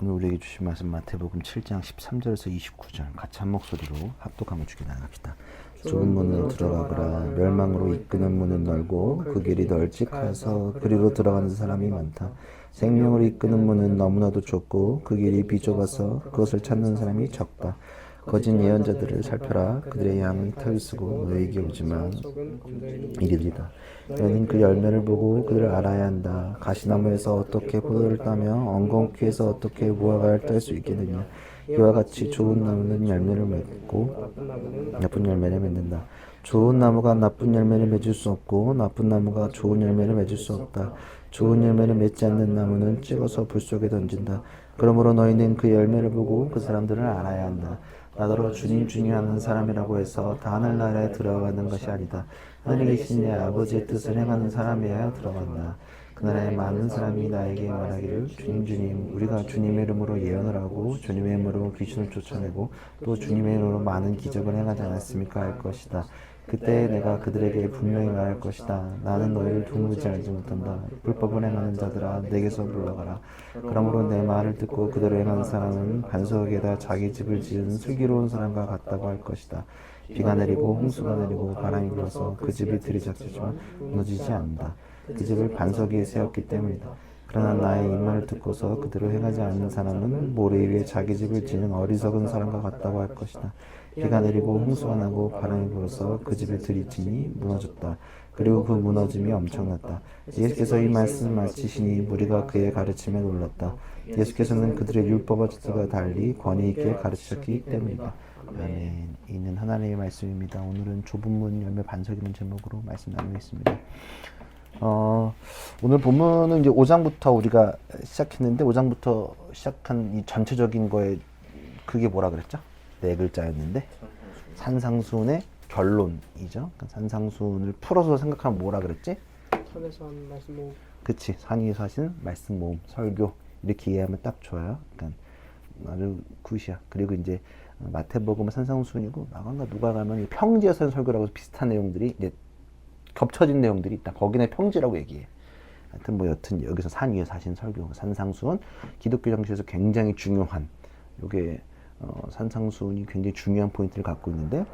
오늘 우리에게 주신 말씀 마태복음 7장 13절에서 29절 같이 한 목소리로 합독하며 주기 나갑시다. 좁은 문으로 들어가거라. 멸망으로 이끄는 문은 넓고 그 길이 널찍하여서 그리로 들어가는 사람이 많다. 생명으로 이끄는 문은 너무나도 좁고 그 길이 비좁아서 그것을 찾는 사람이 적다. 거짓 예언자들을 살펴라. 그들의 양은 털 쓰고 너에게 오지만 이르리다. 너희는 그 열매를 보고 그들을 알아야 한다. 가시나무에서 어떻게 포도를 따며 엉겅퀴에서 어떻게 무화과를 딸 수 있겠느냐. 이와 같이 좋은 나무는 열매를 맺고 나쁜 열매를 맺는다. 좋은 나무가 나쁜 열매를 맺을 수 없고 나쁜 나무가 좋은 열매를 맺을 수 없다. 좋은 열매를 맺지 않는 나무는 찍어서 불 속에 던진다. 그러므로 너희는 그 열매를 보고 그 사람들을 알아야 한다. 나더러 주님 주님 하는 사람이라고 해서 다 하늘나라에 들어가는 것이 아니다. 하늘에 계신 내 아버지의 뜻을 행하는 사람이어야 들어간다. 그날에 많은 사람이 나에게 말하기를 주님 주님 우리가 주님의 이름으로 예언을 하고 주님의 이름으로 귀신을 쫓아내고 또 주님의 이름으로 많은 기적을 행하지 않았습니까 할 것이다. 그때 내가 그들에게 분명히 말할 것이다. 나는 너희를 도무지 알지 못한다. 불법을 행하는 자들아 내게서 물러가라. 그러므로 내 말을 듣고 그대로 행하는 사람은 반석에다 자기 집을 지은 슬기로운 사람과 같다고 할 것이다. 비가 내리고 홍수가 내리고 바람이 불어서 그 집이 들이닥치지만 무너지지 않는다. 그 집을 반석 위에 세웠기 때문이다. 그러나 나의 이 말을 듣고서 그대로 행하지 않는 사람은 모래 위에 자기 집을 지는 어리석은 사람과 같다고 할 것이다. 비가 내리고 홍수가 나고 바람이 불어서 그 집을 들이치니 무너졌다. 그리고 그 무너짐이 엄청났다. 예수께서 이 말씀을 마치시니 무리가 그의 가르침에 놀랐다. 예수께서는 그들의 율법과 달리 권위 있게 가르치셨기 때문이다. 아멘. 이는 하나님의 말씀입니다. 오늘은 좁은 문 열매 반석이라는 제목으로 말씀 나누겠습니다. 오늘 본문은 이제 5장부터 우리가 시작했는데 5장부터 시작한 이 전체적인 거에 그게 뭐라 그랬죠? 네 글자였는데 산상수훈의 결론이죠. 그러니까 산상수훈을 풀어서 생각하면 뭐라 그랬지? 산에서 한 말씀 모음. 그치. 산 위에서 하신 말씀 모음, 설교 이렇게 이해하면 딱 좋아요. 그러니까 아주 굿이야. 그리고 이제 마태복음은 산상수훈이고 나간가 누가 가면 평지에서 한 설교라고 해서 비슷한 내용들이 이제 겹쳐진 내용들이 있다. 거기는 평지라고 얘기해. 하여튼 뭐 여튼 여기서 산 위에서 하신 설교, 산상수훈 기독교 정치에서 굉장히 중요한 요게 산상수훈이 굉장히 중요한 포인트를 갖고 있는데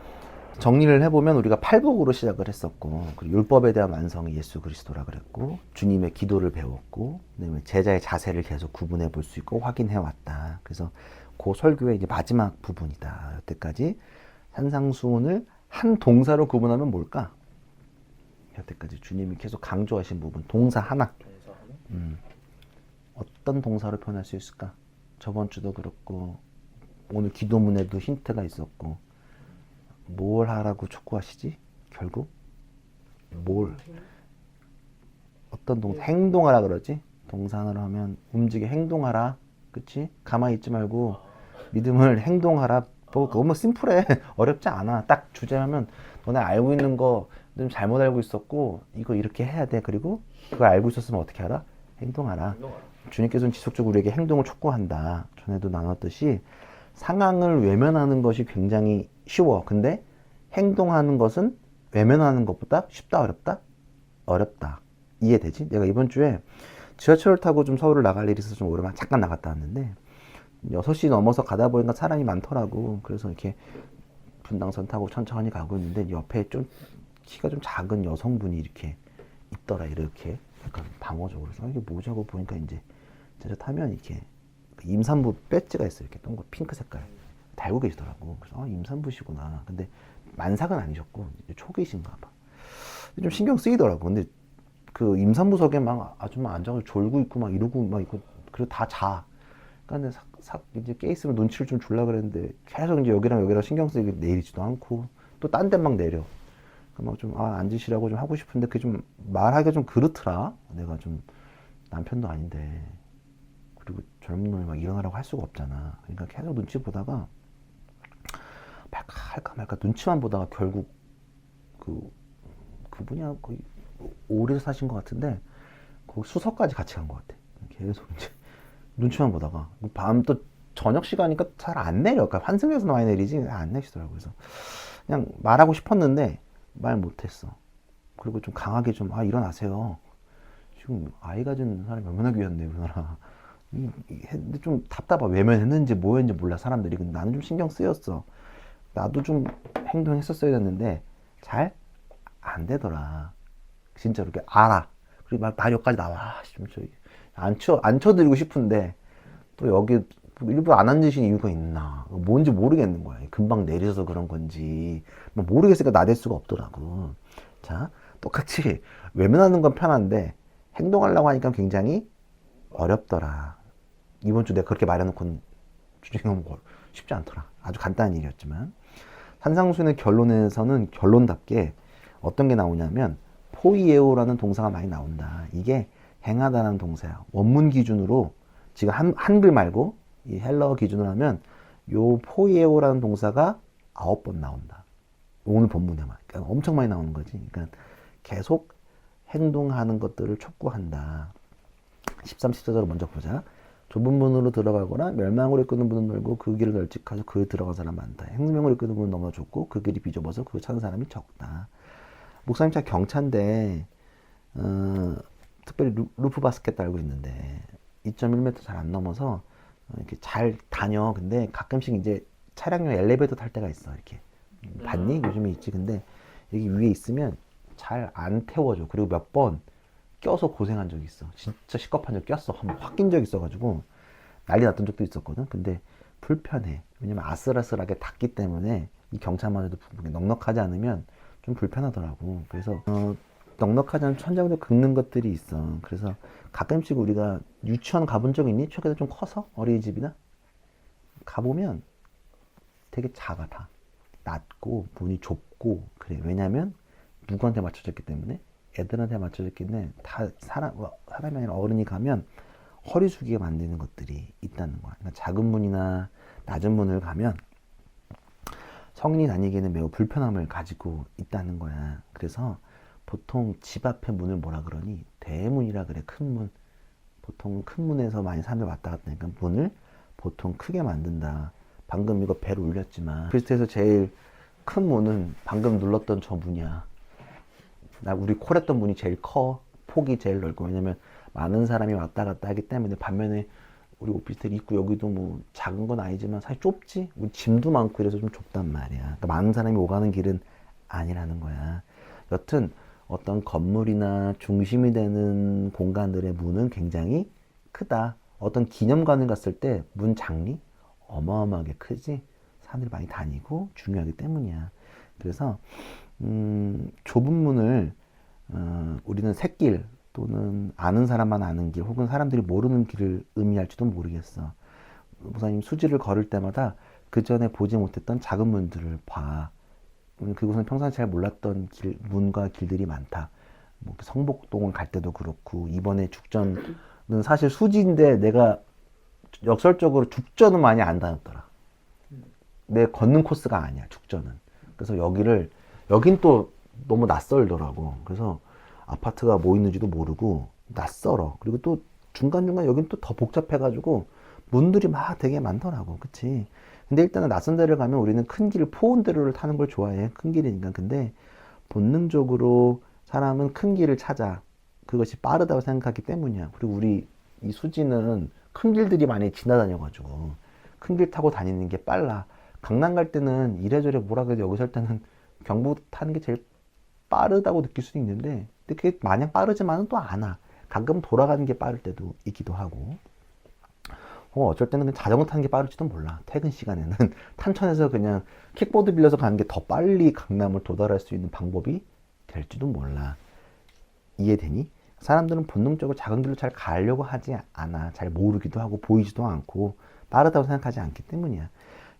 정리를 해보면 우리가 팔복으로 시작을 했었고 그리고 율법에 대한 완성이 예수 그리스도라 그랬고 주님의 기도를 배웠고 그다음에 제자의 자세를 계속 구분해 볼 수 있고 확인해 왔다. 그래서 그 설교의 이제 마지막 부분이다. 여태까지 산상수훈을 한 동사로 구분하면 뭘까? 여태까지 주님이 계속 강조하신 부분 동사 하나. 어떤 동사로 표현할 수 있을까? 저번 주도 그렇고 오늘 기도문에도 힌트가 있었고 뭘 하라고 촉구하시지? 결국 뭘 어떤 동사 행동하라 그러지? 동사 하나로 하면 움직여 행동하라. 그치? 가만히 있지 말고 믿음을 행동하라. 너무 심플해. 어렵지 않아. 딱 주제하면 너네 알고 있는 거 좀 잘못 알고 있었고 이거 이렇게 해야 돼. 그리고 그걸 알고 있었으면 어떻게 하라? 행동하라. 주님께서는 지속적으로 우리에게 행동을 촉구한다. 전에도 나눴듯이 상황을 외면하는 것이 굉장히 쉬워. 근데 행동하는 것은 외면하는 것보다 쉽다 어렵다? 어렵다. 이해되지? 내가 이번 주에 지하철을 타고 좀 서울을 나갈 일이 있어서 좀 오랜만에 잠깐 나갔다 왔는데 6시 넘어서 가다 보니까 사람이 많더라고. 그래서 이렇게 분당선 타고 천천히 가고 있는데 옆에 좀 키가 좀 작은 여성분이 이렇게 있더라. 이렇게 약간 방어적으로. 그래서 이게 뭐지 하고 보니까 이제 제가 타면 이렇게 임산부 배지가 있어요. 이렇게 동글 핑크 색깔 달고 계시더라고. 그래서 임산부시구나. 근데 만삭은 아니셨고 초기신가 봐. 좀 신경 쓰이더라고. 근데 그 임산부석에 막 아줌마 앉아서 졸고 있고 막 이러고 막 있고 그리고 다 자. 그러니까 이제 깨 있으면 눈치를 좀 줄라 그랬는데 계속 이제 여기랑 여기랑 신경 쓰이게 내리지도 않고 또 딴 데 막 내려. 막 좀 앉으시라고 좀 하고 싶은데 그게 좀 말하기가 좀 그렇더라. 내가 좀 남편도 아닌데 그리고 젊은 놈이 막 일어나라고 할 수가 없잖아. 그러니까 계속 눈치 보다가 할까 말까 눈치만 보다가 결국 그분이 거의 오래 사신 것 같은데 거기 수서까지 같이 간 것 같아. 계속 이제 눈치만 보다가 밤 또 저녁 시간이니까 잘 안 내려. 그러니까 환승에서 많이 내리지 안 내시더라고. 그래서 그냥 말하고 싶었는데 말 못했어. 그리고 좀 강하게 좀 일어나세요. 지금 아이 가진 사람이 얼마나 귀한데 우리나라. 근데 좀 답답하. 외면했는지 뭐였는지 몰라 사람들이. 근데 나는 좀 신경 쓰였어. 나도 좀 행동했었어야 됐는데 잘 안 되더라. 진짜로. 이렇게 알아. 그리고 막 여기까지 나와. 좀 저기 안 쳐드리고 싶은데 또 여기 일부러 안 앉으신 이유가 있나? 뭔지 모르겠는 거야. 금방 내려서 그런 건지 뭐 모르겠으니까 나댈 수가 없더라고. 자, 똑같이 외면하는 건 편한데 행동하려고 하니까 굉장히 어렵더라. 이번 주 내가 그렇게 말해놓고 주중에 쉽지 않더라. 아주 간단한 일이었지만 산상수훈의 결론에서는 결론답게 어떤 게 나오냐면 포이에오라는 동사가 많이 나온다. 이게 행하다라는 동사야. 원문 기준으로 지금 한글 말고 이 헬러 기준으로 하면 요 포이에오라는 동사가 9번 나온다. 오늘 본문에만. 그러니까 엄청 많이 나오는 거지. 그러니까 계속 행동하는 것들을 촉구한다. 13, 14절을 먼저 보자. 좁은 문으로 들어가거나 멸망으로 이끄는 문은 넓고 그 길을 널찍하여 그 들어간 사람 많다. 생명으로 이끄는 문은 너무 좁고 그 길이 비좁아서 그 찾는 사람이 적다. 목사님 차 경차인데 특별히 루프 바스켓 달고 있는데 2.1m 잘 안 넘어서 이렇게 잘 다녀. 근데 가끔씩 이제 차량용 엘리베이터 탈 때가 있어. 이렇게 봤니? 요즘에 있지. 근데 여기 위에 있으면 잘 안 태워줘. 그리고 몇 번 껴서 고생한 적이 있어. 진짜 시겁한 적 꼈어. 한번 확 낀 적 있어가지고 난리 났던 적도 있었거든. 근데 불편해. 왜냐면 아슬아슬하게 닿기 때문에 이 경차만 해도 넉넉하지 않으면 좀 불편하더라고. 그래서 넉넉하지 않은 천장도 긁는 것들이 있어. 그래서 가끔씩 우리가 유치원 가본 적 있니? 최근에 좀 커서 어린이집이나 가보면 되게 작아. 다 낮고 문이 좁고 그래. 왜냐면 누구한테 맞춰졌기 때문에, 애들한테 맞춰졌기 때문에 다 사람이 아니라 어른이 가면 허리 숙이게 만드는 것들이 있다는 거야. 그러니까 작은 문이나 낮은 문을 가면 성인이 다니기에는 매우 불편함을 가지고 있다는 거야. 그래서 보통 집 앞에 문을 뭐라 그러니? 대문이라 그래. 큰 문. 보통 큰 문에서 많이 사람들 왔다 갔다 하니까 문을 보통 크게 만든다. 방금 이거 벨 울렸지만 크리스트에서 제일 큰 문은 방금 눌렀던 저 문이야. 우리 콜했던 문이 제일 커. 폭이 제일 넓고. 왜냐면 많은 사람이 왔다 갔다 하기 때문에. 반면에 우리 오피스텔 입구 여기도 뭐 작은 건 아니지만 사실 좁지. 우리 짐도 많고 이래서 좀 좁단 말이야. 그러니까 많은 사람이 오가는 길은 아니라는 거야. 여튼 어떤 건물이나 중심이 되는 공간들의 문은 굉장히 크다. 어떤 기념관을 갔을 때 문 장리 어마어마하게 크지. 사람들이 많이 다니고 중요하기 때문이야. 그래서 좁은 문을 우리는 샛길 또는 아는 사람만 아는 길 혹은 사람들이 모르는 길을 의미할지도 모르겠어. 목사님 수지를 걸을 때마다 그 전에 보지 못했던 작은 문들을 봐. 그곳은 평상시 잘 몰랐던 문과 길들이 많다. 뭐 성복동을 갈 때도 그렇고 이번에 죽전은 사실 수지인데 내가 역설적으로 죽전은 많이 안 다녔더라. 내 걷는 코스가 아니야 죽전은. 그래서 여긴 또 너무 낯설더라고. 그래서 아파트가 뭐 있는지도 모르고 낯설어. 그리고 또 중간중간 여긴 또 더 복잡해가지고 문들이 막 되게 많더라고. 그치? 근데 일단은 낯선 데를 가면 우리는 큰 길, 포온대로를 타는 걸 좋아해. 큰 길이니까. 근데 본능적으로 사람은 큰 길을 찾아. 그것이 빠르다고 생각하기 때문이야. 그리고 우리 이 수지는 큰 길들이 많이 지나다녀가지고 큰 길 타고 다니는 게 빨라. 강남 갈 때는 이래저래 뭐라 그래도 여기 살 때는 경부 타는 게 제일 빠르다고 느낄 수도 있는데 근데 그게 마냥 빠르지만은 또 않아. 가끔 돌아가는 게 빠를 때도 있기도 하고 어쩔 때는 그냥 자전거 타는 게 빠를지도 몰라. 퇴근 시간에는 탄천에서 그냥 킥보드 빌려서 가는 게 더 빨리 강남을 도달할 수 있는 방법이 될지도 몰라. 이해되니? 사람들은 본능적으로 작은 길로 잘 가려고 하지 않아. 잘 모르기도 하고 보이지도 않고 빠르다고 생각하지 않기 때문이야.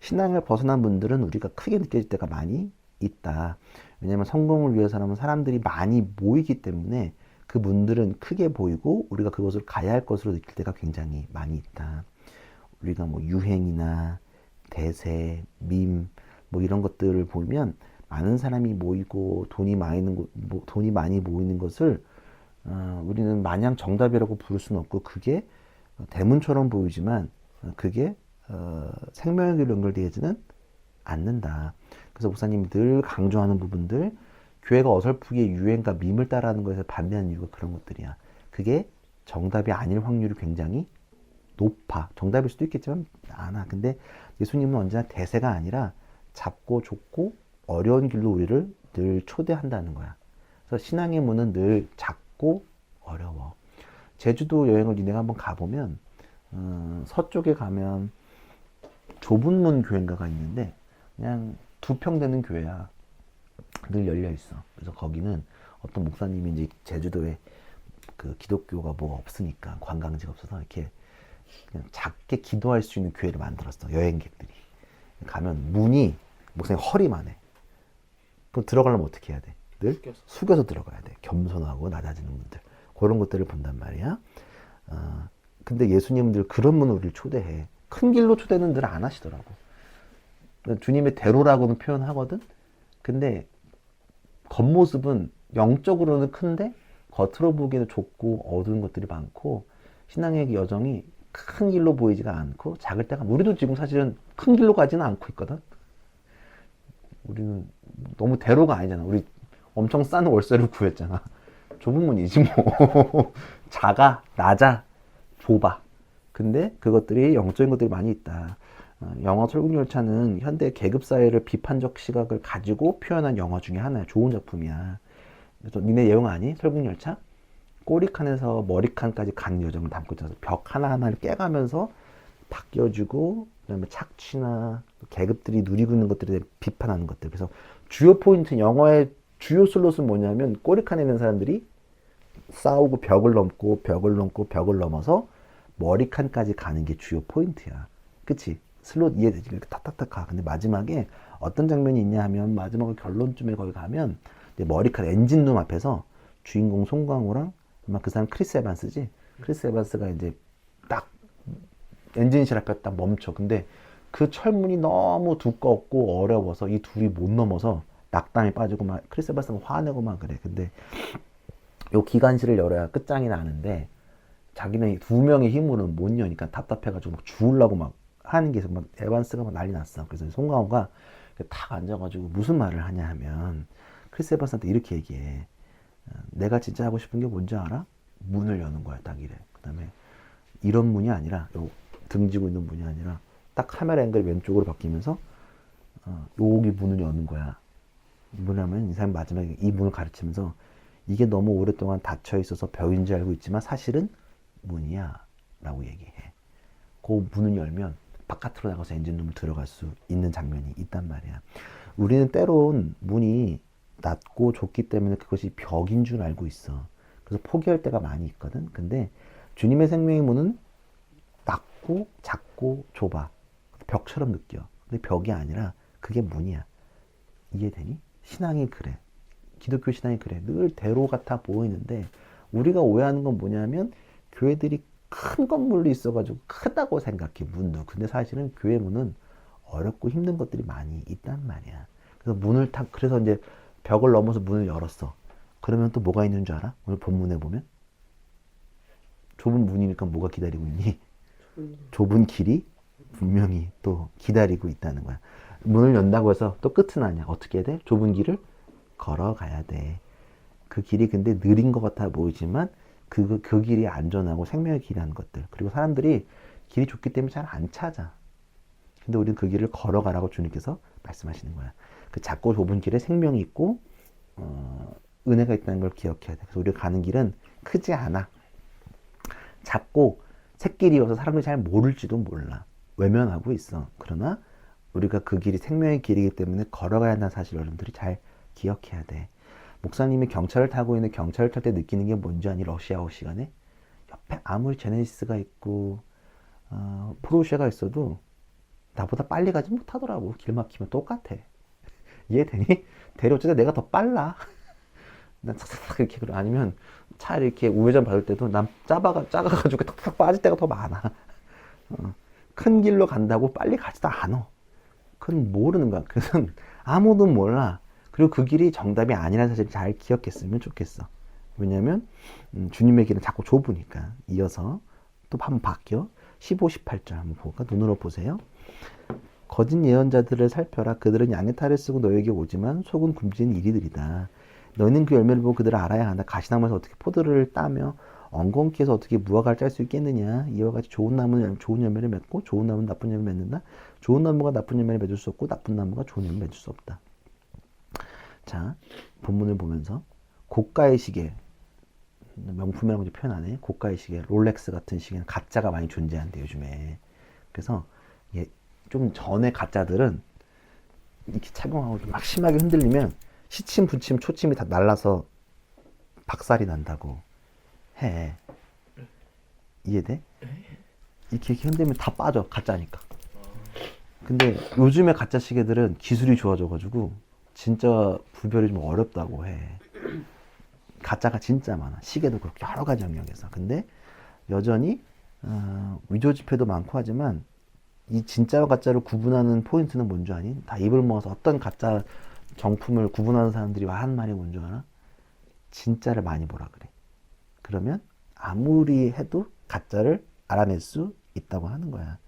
신앙을 벗어난 분들은 우리가 크게 느껴질 때가 많이 있다. 왜냐면 성공을 위해서라면 사람들이 많이 모이기 때문에 그 문들은 크게 보이고 우리가 그것을 가야 할 것으로 느낄 때가 굉장히 많이 있다. 우리가 뭐 유행이나 대세, 밈 뭐 이런 것들을 보면 많은 사람이 모이고 돈이 많이 모이는 것을 우리는 마냥 정답이라고 부를 수는 없고 그게 대문처럼 보이지만 그게 생명의 길로 연결되지는 않는다. 그래서 목사님이 늘 강조하는 부분들, 교회가 어설프게 유행과 밈을 따라하는 것에 반대하는 이유가 그런 것들이야. 그게 정답이 아닐 확률이 굉장히 높아. 정답일 수도 있겠지만 않아. 근데 예수님은 언제나 대세가 아니라 작고 좁고 어려운 길로 우리를 늘 초대한다는 거야. 그래서 신앙의 문은 늘 작고 어려워. 제주도 여행을 니네가 한번 가보면 서쪽에 가면 좁은 문 교회인가가 있는데 그냥 2평 되는 교회야. 늘 열려 있어. 그래서 거기는 어떤 목사님이 이제 제주도에 그 기독교가 뭐 없으니까 관광지가 없어서 이렇게 그냥 작게 기도할 수 있는 교회를 만들었어. 여행객들이 가면 문이 목사님 허리만 해. 그럼 들어가려면 어떻게 해야 돼? 늘 숙여서 들어가야 돼. 겸손하고 낮아지는 분들 그런 것들을 본단 말이야. 근데 예수님은 늘 그런 문으로 우리를 초대해. 큰 길로 초대는 늘 안 하시더라고. 주님의 대로라고는 표현하거든. 근데 겉모습은 영적으로는 큰데 겉으로 보기에는 좁고 어두운 것들이 많고 신앙의 여정이 큰 길로 보이지가 않고 작을 때가 우리도 지금 사실은 큰 길로 가지는 않고 있거든. 우리는 너무 대로가 아니잖아. 우리 엄청 싼 월세를 구했잖아. 좁은 문이지 뭐. 작아, 낮아, 좁아. 근데 그것들이 영적인 것들이 많이 있다. 영화 설국열차는 현대 계급사회를 비판적 시각을 가지고 표현한 영화 중에 하나야. 좋은 작품이야. 그래서 니네 내용 아니? 설국열차? 꼬리칸에서 머리칸까지 가는 여정을 담고 있어서 벽 하나하나를 깨가면서 바뀌어주고 그다음에 착취나 계급들이 누리고 있는 것들에 대해 비판하는 것들. 그래서 주요 포인트, 영화의 주요 슬롯은 뭐냐면 꼬리칸에 있는 사람들이 싸우고 벽을 넘고 벽을 넘고 벽을 넘어서 머리칸까지 가는 게 주요 포인트야. 그치? 슬롯 이해되지? 이렇게 탁탁탁 가. 근데 마지막에 어떤 장면이 있냐 하면 마지막 결론쯤에 거기 가면 머리칸 엔진룸 앞에서 주인공 송강호랑 아마 그 사람 크리스 에반스지? 크리스 에반스가 이제 딱 엔진실 앞에 딱 멈춰. 근데 그 철문이 너무 두껍고 어려워서 이 둘이 못 넘어서 낙담에 빠지고 막 크리스 에반스가 화내고 막 그래. 근데 요 기관실을 열어야 끝장이 나는데 자기네 2명의 힘으로는 못 여니까 답답해가지고 막 죽으려고 막 하는 게 있어. 막 에반스가 막 난리 났어. 그래서 송강호가 탁 앉아가지고 무슨 말을 하냐 하면 크리스 에반스한테 이렇게 얘기해. 내가 진짜 하고 싶은 게 뭔지 알아? 문을 여는 거야. 딱 이래. 그 다음에 이런 문이 아니라 요 등지고 있는 문이 아니라 딱 카메라 앵글이 왼쪽으로 바뀌면서 여기 문을 여는 거야. 뭐냐면 이 사람이 마지막에 이 문을 가르치면서 이게 너무 오랫동안 닫혀 있어서 벽인 줄 알고 있지만 사실은 문이야 라고 얘기해. 그 문을 열면 바깥으로 나가서 엔진룸을 들어갈 수 있는 장면이 있단 말이야. 우리는 때론 문이 낮고 좁기 때문에 그것이 벽인 줄 알고 있어. 그래서 포기할 때가 많이 있거든. 근데 주님의 생명의 문은 낮고 작고 좁아. 벽처럼 느껴. 근데 벽이 아니라 그게 문이야. 이해되니? 신앙이 그래. 기독교 신앙이 그래. 늘 대로 같아 보이는데 우리가 오해하는 건 뭐냐면 교회들이 큰 건물로 있어가지고 크다고 생각해. 문도. 근데 사실은 교회 문은 어렵고 힘든 것들이 많이 있단 말이야. 그래서 문을 탁 그래서 이제 벽을 넘어서 문을 열었어. 그러면 또 뭐가 있는 줄 알아? 오늘 본문에 보면 좁은 문이니까 뭐가 기다리고 있니? 좁은 길이 분명히 또 기다리고 있다는 거야. 문을 연다고 해서 또 끝은 아니야. 어떻게 해야 돼? 좁은 길을 걸어가야 돼. 그 길이 근데 느린 것 같아 보이지만 그 길이 안전하고 생명의 길이라는 것들. 그리고 사람들이 길이 좁기 때문에 잘 안 찾아. 근데 우리는 그 길을 걸어가라고 주님께서 말씀하시는 거야. 그 작고 좁은 길에 생명이 있고 은혜가 있다는 걸 기억해야 돼. 그래서 우리가 가는 길은 크지 않아. 작고 새길이어서 사람들이 잘 모를지도 몰라. 외면하고 있어. 그러나 우리가 그 길이 생명의 길이기 때문에 걸어가야 한다는 사실 여러분들이 잘 기억해야 돼. 목사님이 경차를 타고 있는 경차를 탈 때 느끼는 게 뭔지 아니? 러시아워 시간에 옆에 아무리 제네시스가 있고 포르쉐가 있어도 나보다 빨리 가지 못하더라고. 길 막히면 똑같아. 이해되니? 대려 어쨌든 내가 더 빨라. 난 싹싹 이렇게 아니면 차 이렇게 우회전 받을 때도 난 작아가지고 탁탁 빠질 때가 더 많아. 큰 길로 간다고 빨리 가지도 않아. 그건 모르는 거야. 그래서 아무도 몰라. 그리고 그 길이 정답이 아니라는 사실을 잘 기억했으면 좋겠어. 왜냐면 주님의 길은 자꾸 좁으니까. 이어서 또 한번 바뀌어. 15, 18절 한번 볼까? 눈으로 보세요. 거짓 예언자들을 살펴라. 그들은 양의 탈을 쓰고 너에게 오지만 속은 굶주린 이리들이다. 너희는 그 열매를 보고 그들을 알아야 한다. 가시나무에서 어떻게 포도를 따며 엉겅퀴에서 어떻게 무화과를 짤 수 있겠느냐. 이와 같이 좋은 나무는 좋은 열매를 맺고 좋은 나무는 나쁜 열매를 맺는다. 좋은 나무가 나쁜 열매를 맺을 수 없고 나쁜 나무가 좋은 열매를 맺을 수 없다. 자, 본문을 보면서 고가의 시계, 명품이라고 이제 표현하네. 고가의 시계, 롤렉스 같은 시계는 가짜가 많이 존재한대 요즘에. 그래서 좀 전에 가짜들은 이렇게 착용하고 막 심하게 흔들리면 시침, 부침, 초침이 다 날라서 박살이 난다고 해. 이해돼? 이렇게 흔들면 다 빠져. 가짜니까. 근데 요즘에 가짜 시계들은 기술이 좋아져가지고 진짜 구별이 좀 어렵다고 해. 가짜가 진짜 많아. 시계도 그렇고 여러 가지 영역에서. 근데 여전히 위조 지폐도 많고 하지만 이 진짜와 가짜를 구분하는 포인트는 뭔 줄 아니? 다 입을 모아서 어떤 가짜 정품을 구분하는 사람들이 한 말이 뭔 줄 알아? 진짜를 많이 보라 그래. 그러면 아무리 해도 가짜를 알아낼 수 있다고 하는 거야.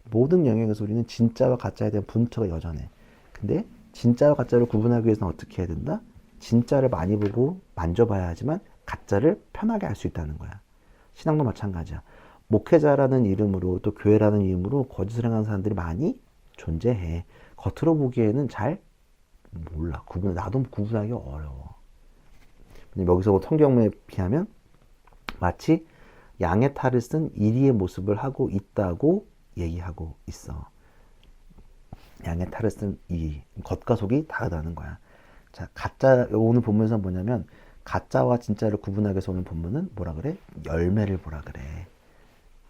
모든 영역에서 우리는 진짜와 가짜에 대한 분투가 여전해. 근데 진짜와 가짜를 구분하기 위해서는 어떻게 해야 된다? 진짜를 많이 보고 만져봐야 하지만 가짜를 편하게 알 수 있다는 거야. 신앙도 마찬가지야. 목회자라는 이름으로 또 교회라는 이름으로 거짓을 행하는 사람들이 많이 존재해. 겉으로 보기에는 잘 몰라. 나도 구분하기 어려워. 여기서 성경에 비하면 마치 양의 탈을 쓴 이리의 모습을 하고 있다고 얘기하고 있어. 양의 탈을 쓴 이리. 겉과 속이 다르다는 거야. 자, 가짜, 오늘 본문에서 뭐냐면 가짜와 진짜를 구분하기 위해서 오늘 본문은 뭐라 그래? 열매를 보라 그래.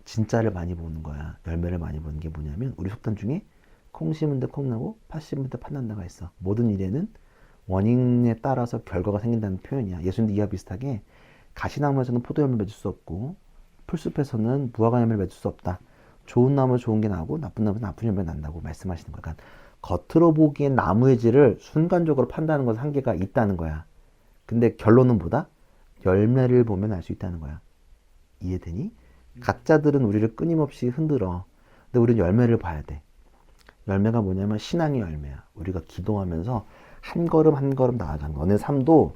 진짜를 많이 보는 거야. 열매를 많이 보는 게 뭐냐면 우리 속담 중에 콩 심은 데 콩 나고 팥 심은 데 팥 난다가 있어. 모든 일에는 원인에 따라서 결과가 생긴다는 표현이야. 예수님도 이와 비슷하게 가시나무에서는 포도열매를 맺을 수 없고 풀숲에서는 무화과 열매를 맺을 수 없다. 좋은 나무는 좋은 게 나오고 나쁜 나무는 나쁜 열매가 난다고 말씀하시는 거야. 그러니까 겉으로 보기엔 나무의 질을 순간적으로 판단하는 것은 한계가 있다는 거야. 근데 결론은 뭐다? 열매를 보면 알 수 있다는 거야. 이해되니? 가짜들은 우리를 끊임없이 흔들어. 근데 우리는 열매를 봐야 돼. 열매가 뭐냐면 신앙의 열매야. 우리가 기도하면서 한 걸음 한 걸음 나아가는 거. 너네 삶도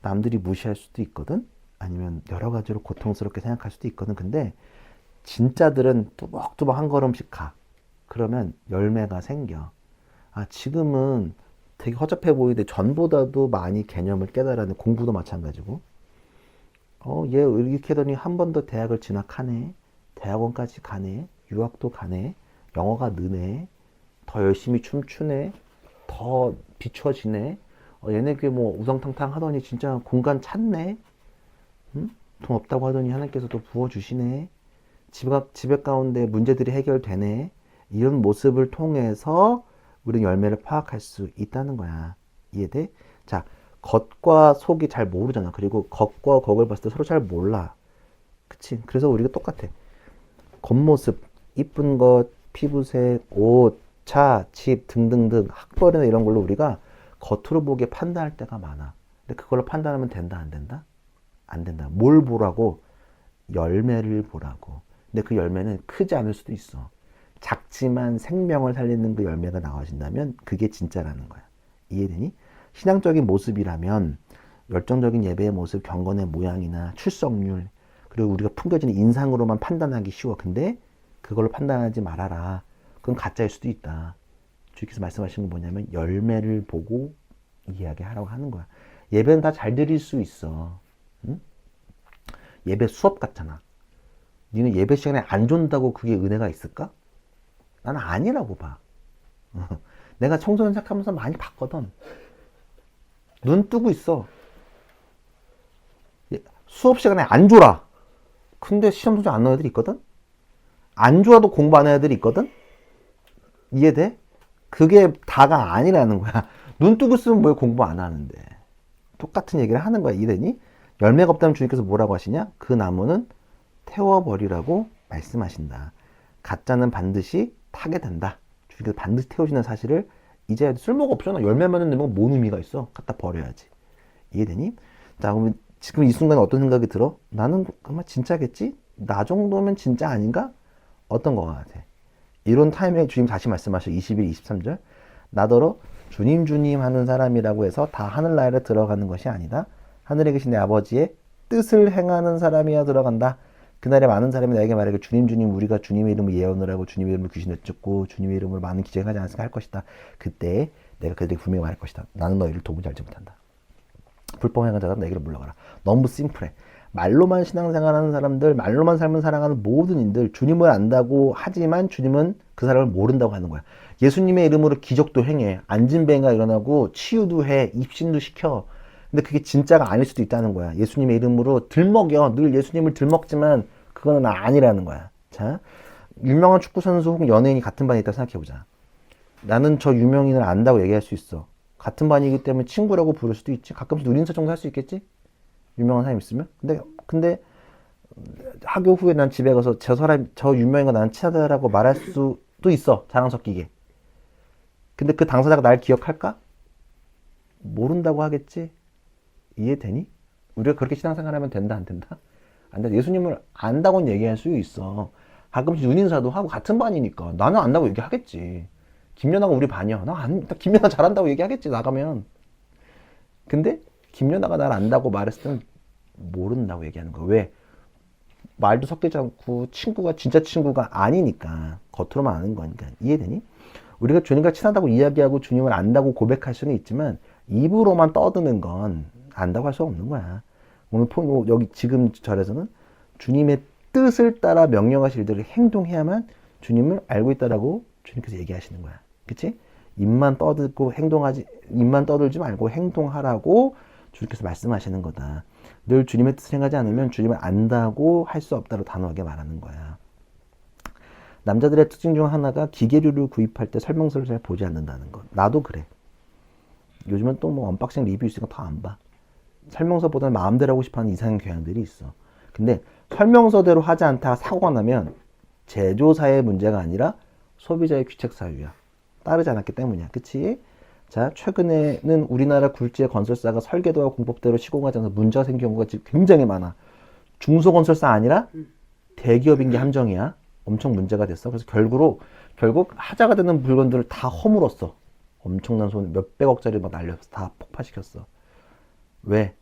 남들이 무시할 수도 있거든. 아니면 여러 가지로 고통스럽게 생각할 수도 있거든. 근데 진짜들은 뚜벅뚜벅 한 걸음씩 가. 그러면 열매가 생겨. 아, 지금은 되게 허접해 보이는데 전보다도 많이 개념을 깨달아내. 공부도 마찬가지고. 얘 이렇게 하더니 한 번 더 대학을 진학하네. 대학원까지 가네. 유학도 가네. 영어가 느네. 더 열심히 춤추네. 더 비춰지네. 얘네 그 뭐 우성탕탕 하더니 진짜 공간 찼네. 응? 돈 없다고 하더니 하나님께서 또 부어주시네. 집에 가운데 문제들이 해결되네. 이런 모습을 통해서 우리는 열매를 파악할 수 있다는 거야. 이해돼? 자, 겉과 속이 잘 모르잖아. 그리고 겉과 겉을 봤을 때 서로 잘 몰라. 그치? 그래서 우리가 똑같아. 겉모습, 이쁜 것, 피부색, 옷, 차, 집 등등등 학벌이나 이런 걸로 우리가 겉으로 보기에 판단할 때가 많아. 근데 그걸로 판단하면 된다, 안 된다? 안 된다. 뭘 보라고? 열매를 보라고. 근데 그 열매는 크지 않을 수도 있어. 작지만 생명을 살리는 그 열매가 나와진다면 그게 진짜라는 거야. 이해되니? 신앙적인 모습이라면 열정적인 예배의 모습, 경건의 모양이나 출석률, 그리고 우리가 풍겨지는 인상으로만 판단하기 쉬워. 근데 그걸로 판단하지 말아라. 그건 가짜일 수도 있다. 주님께서 말씀하신 건 뭐냐면 열매를 보고 이야기하라고 하는 거야. 예배는 다 잘 드릴 수 있어. 응? 예배 수업 같잖아. 니는 예배 시간에 안 존다고 그게 은혜가 있을까? 나는 아니라고 봐. 내가 청소년 생각하면서 많이 봤거든. 눈 뜨고 있어. 수업 시간에 안 졸아. 근데 시험 성적 안 나온 애들이 있거든? 안 졸아도 공부하는 애들이 있거든? 이해돼? 그게 다가 아니라는 거야. 눈 뜨고 있으면 왜 공부 안 하는데. 똑같은 얘기를 하는 거야. 이해되니? 열매가 없다면 주님께서 뭐라고 하시냐? 그 나무는 태워버리라고 말씀하신다. 가짜는 반드시 타게 된다. 주님께서 반드시 태우시는 사실을 이제 쓸모가 없잖아. 열매만 내면 뭔 의미가 있어? 갖다 버려야지. 이해되니? 자, 그럼 지금 이 순간에 어떤 생각이 들어? 나는 아마 진짜겠지? 나 정도면 진짜 아닌가? 어떤 거 같아? 이런 타임에 주님 다시 말씀하셔. 21, 23절. 나더러 주님 주님 하는 사람이라고 해서 다 하늘나라에 들어가는 것이 아니다. 하늘에 계신 내 아버지의 뜻을 행하는 사람이야 들어간다. 그날에 많은 사람이 나에게 말하길 주님 주님 우리가 주님의 이름으로 예언을 하고 주님의 이름으로 귀신을 쫓고 주님의 이름으로 많은 기적을 하지 않았을까 할 것이다. 그때 내가 그들에게 분명히 말할 것이다. 나는 너희를 도무지 알지 못한다. 불법 행한 자들은 내게로 물러가라. 너무 심플해. 말로만 신앙생활하는 사람들, 말로만 삶을 살아가는 모든 인들 주님을 안다고 하지만 주님은 그 사람을 모른다고 하는 거야. 예수님의 이름으로 기적도 행해. 안진뱅이가 일어나고 치유도 해. 입신도 시켜. 근데 그게 진짜가 아닐 수도 있다는 거야. 예수님의 이름으로 들먹여. 늘 예수님을 들먹지만 그거는 아니라는 거야. 자, 유명한 축구선수 혹은 연예인이 같은 반에 있다고 생각해보자. 나는 저 유명인을 안다고 얘기할 수 있어. 같은 반이기 때문에 친구라고 부를 수도 있지. 가끔씩 누린사 정도 할 수 있겠지? 유명한 사람이 있으면. 근데 학교 후에 난 집에 가서 저 유명인과 나는 친하다라고 말할 수도 있어. 자랑 섞이게. 근데 그 당사자가 날 기억할까? 모른다고 하겠지? 이해되니? 우리가 그렇게 신앙생활하면 된다 안 된다? 안 된다. 예수님을 안다고는 얘기할 수 있어. 가끔씩 눈인사도 하고 같은 반이니까 나는 안다고 얘기하겠지. 김연아가 우리 반이야. 나 김연아 잘한다고 얘기하겠지 나가면. 근데 김연아가 날 안다고 말했을 때는 모른다고 얘기하는 거야. 왜? 말도 섞이지 않고 친구가 진짜 친구가 아니니까. 겉으로만 아는 거니까. 이해되니? 우리가 주님과 친하다고 이야기하고 주님을 안다고 고백할 수는 있지만 입으로만 떠드는 건 안다고 할 수 없는 거야. 오늘 여기 지금 절에서는 주님의 뜻을 따라 명령하실 일들을 행동해야만 주님을 알고 있다라고 주님께서 얘기하시는 거야. 그치? 입만 떠들지 말고 행동하라고 주님께서 말씀하시는 거다. 늘 주님의 뜻을 행하지 않으면 주님을 안다고 할 수 없다고 단호하게 말하는 거야. 남자들의 특징 중 하나가 기계류를 구입할 때 설명서를 잘 보지 않는다는 것. 나도 그래. 요즘은 또 뭐 언박싱 리뷰 있으니까 더 안 봐. 설명서보다는 마음대로 하고 싶어하는 이상한 경향들이 있어. 근데 설명서대로 하지 않다가 사고가 나면 제조사의 문제가 아니라 소비자의 귀책 사유야. 따르지 않았기 때문이야. 그치? 자, 최근에는 우리나라 굴지의 건설사가 설계도와 공법대로 시공하지 않아서 문제가 생긴 경우가 지금 굉장히 많아. 중소건설사 아니라 대기업인 게 함정이야. 엄청 문제가 됐어. 그래서 결국 하자가 되는 물건들을 다 허물었어. 엄청난 손, 몇백억짜리 막 날려서 다 폭파시켰어. 왜?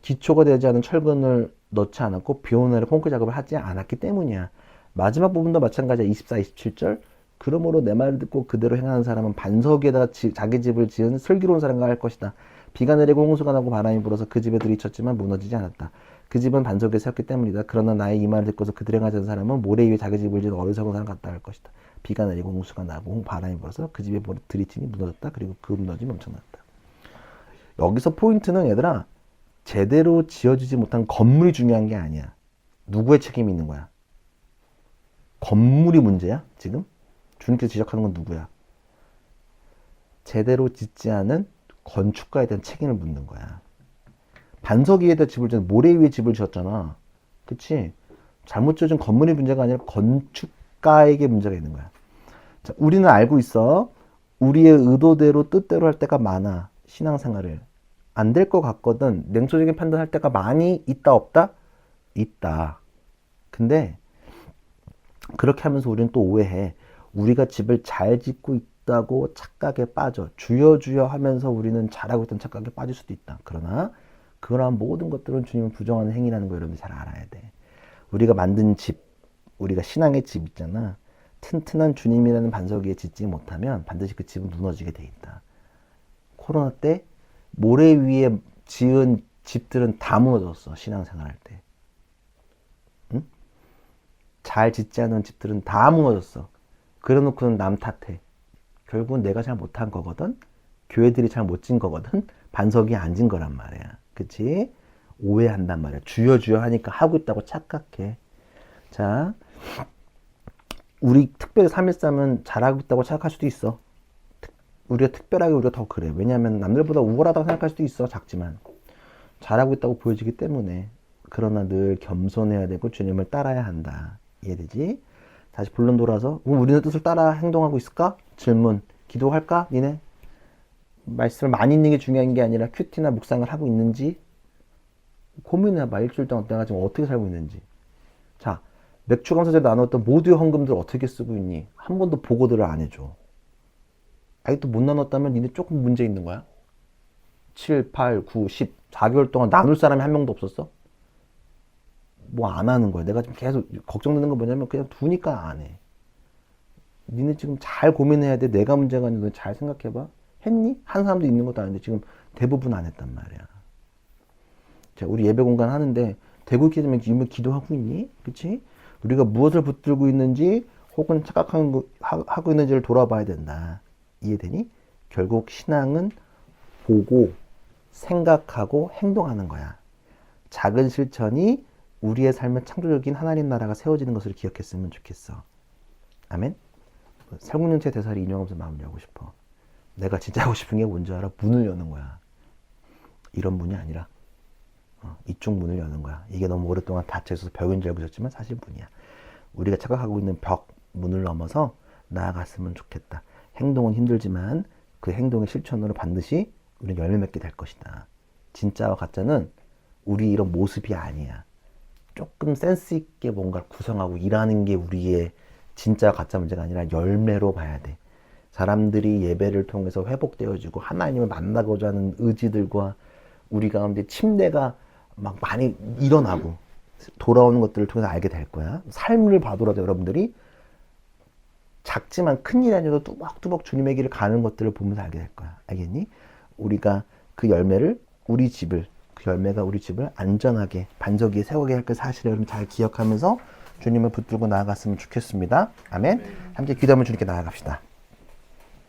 기초가 되지 않은 철근을 넣지 않았고 비 오는 날에 콘크리트 작업을 하지 않았기 때문이야. 마지막 부분도 마찬가지야. 24, 27절. 그러므로 내 말을 듣고 그대로 행하는 사람은 반석 위에다가 자기 집을 지은 슬기로운 사람과 할 것이다. 비가 내리고 홍수가 나고 바람이 불어서 그 집에 들이쳤지만 무너지지 않았다. 그 집은 반석 위에 세웠기 때문이다. 그러나 나의 이 말을 듣고서 그대로 행하지 않는 사람은 모래 위에 자기 집을 지은 어리석은 사람 같다 할 것이다. 비가 내리고 홍수가 나고 바람이 불어서 그 집에 들이치니 무너졌다. 그리고 그 무너짐이 엄청났다. 여기서 포인트는 얘들아, 제대로 지어지지 못한 건물이 중요한 게 아니야. 누구의 책임이 있는 거야? 건물이 문제야? 지금? 주님께서 지적하는 건 누구야? 제대로 짓지 않은 건축가에 대한 책임을 묻는 거야. 반석 위에다 집을 지었 모래 위에 집을 지었잖아. 그치? 잘못 지어진 건물의 문제가 아니라 건축가에게 문제가 있는 거야. 자, 우리는 알고 있어. 우리의 의도대로 뜻대로 할 때가 많아. 신앙생활을. 안 될 것 같거든. 냉소적인 판단할 때가 많이 있다 없다? 있다. 근데 그렇게 하면서 우리는 또 오해해. 우리가 집을 잘 짓고 있다고 착각에 빠져. 주여 주여 하면서 우리는 잘하고 있다는 착각에 빠질 수도 있다. 그러나 그러한 모든 것들은 주님을 부정하는 행위라는 거 여러분이 잘 알아야 돼. 우리가 만든 집, 우리가 신앙의 집 있잖아. 튼튼한 주님이라는 반석 위에 짓지 못하면 반드시 그 집은 무너지게 돼 있다. 코로나 때 모래 위에 지은 집들은 다 무너졌어. 신앙생활 할 때. 응? 잘 짓지 않은 집들은 다 무너졌어. 그래놓고는 남 탓해. 결국은 내가 잘 못한 거거든. 교회들이 잘 못 진 거거든. 반석이 안 진 거란 말이야. 그치? 오해한단 말이야. 주여 주여 하니까 하고 있다고 착각해. 자, 우리 특별히 313은 잘하고 있다고 착각할 수도 있어. 우리가 특별하게 우리가 더 그래. 왜냐하면 남들보다 우월하다고 생각할 수도 있어. 작지만 잘하고 있다고 보여지기 때문에. 그러나 늘 겸손해야 되고 주님을 따라야 한다. 이해되지? 다시 본론 돌아서 우리는 뜻을 따라 행동하고 있을까? 질문. 기도할까? 니네? 말씀을 많이 읽는 게 중요한 게 아니라 큐티나 묵상을 하고 있는지 고민해봐. 일주일 동안 내가 지금 어떻게 살고 있는지. 자, 맥주 감사제 나눴던 모두의 헌금들 어떻게 쓰고 있니? 한 번도 보고들을 안 해줘. 아직도 못 나눴다면 니네 조금 문제 있는 거야. 7, 8, 9, 10, 4개월 동안 나눌 사람이 한 명도 없었어? 뭐 안 하는 거야. 내가 지금 계속 걱정되는 건 뭐냐면 그냥 두니까 안 해. 니네 지금 잘 고민해야 돼. 내가 문제가 아니라 잘 생각해봐. 했니? 한 사람도 있는 것도 아닌데 지금 대부분 안 했단 말이야. 자, 우리 예배 공간 하는데 되고 있게 되면 기도하고 있니? 그치? 우리가 무엇을 붙들고 있는지 혹은 하고 있는지를 돌아봐야 된다. 이해되니? 결국 신앙은 보고 생각하고 행동하는 거야. 작은 실천이 우리의 삶의 창조적인 하나님 나라가 세워지는 것을 기억했으면 좋겠어. 아멘? 살궁연체 대사를 인용하면서 마무리하고 싶어. 내가 진짜 하고 싶은 게 뭔지 알아? 문을 여는 거야. 이런 문이 아니라 이쪽 문을 여는 거야. 이게 너무 오랫동안 닫혀 있어서 벽인 줄 알고 있었지만 사실 문이야. 우리가 착각하고 있는 벽, 문을 넘어서 나아갔으면 좋겠다. 행동은 힘들지만 그 행동의 실천으로 반드시 우리는 열매 맺게 될 것이다. 진짜와 가짜는 우리 이런 모습이 아니야. 조금 센스 있게 뭔가를 구성하고 일하는 게 우리의 진짜와 가짜 문제가 아니라 열매로 봐야 돼. 사람들이 예배를 통해서 회복되어지고 하나님을 만나고자 하는 의지들과 우리 가운데 침대가 막 많이 일어나고 돌아오는 것들을 통해서 알게 될 거야. 삶을 봐도라도 여러분들이 작지만 큰일이 아니어도 뚜벅뚜벅 주님의 길을 가는 것들을 보면서 알게 될 거야. 알겠니? 우리가 그 열매를 그 열매가 우리 집을 안전하게 반석 위에 세우게 할 그 사실을 여러분 잘 기억하면서 주님을 붙들고 나아갔으면 좋겠습니다. 아멘. 함께 기도하면 주님께 나아갑시다.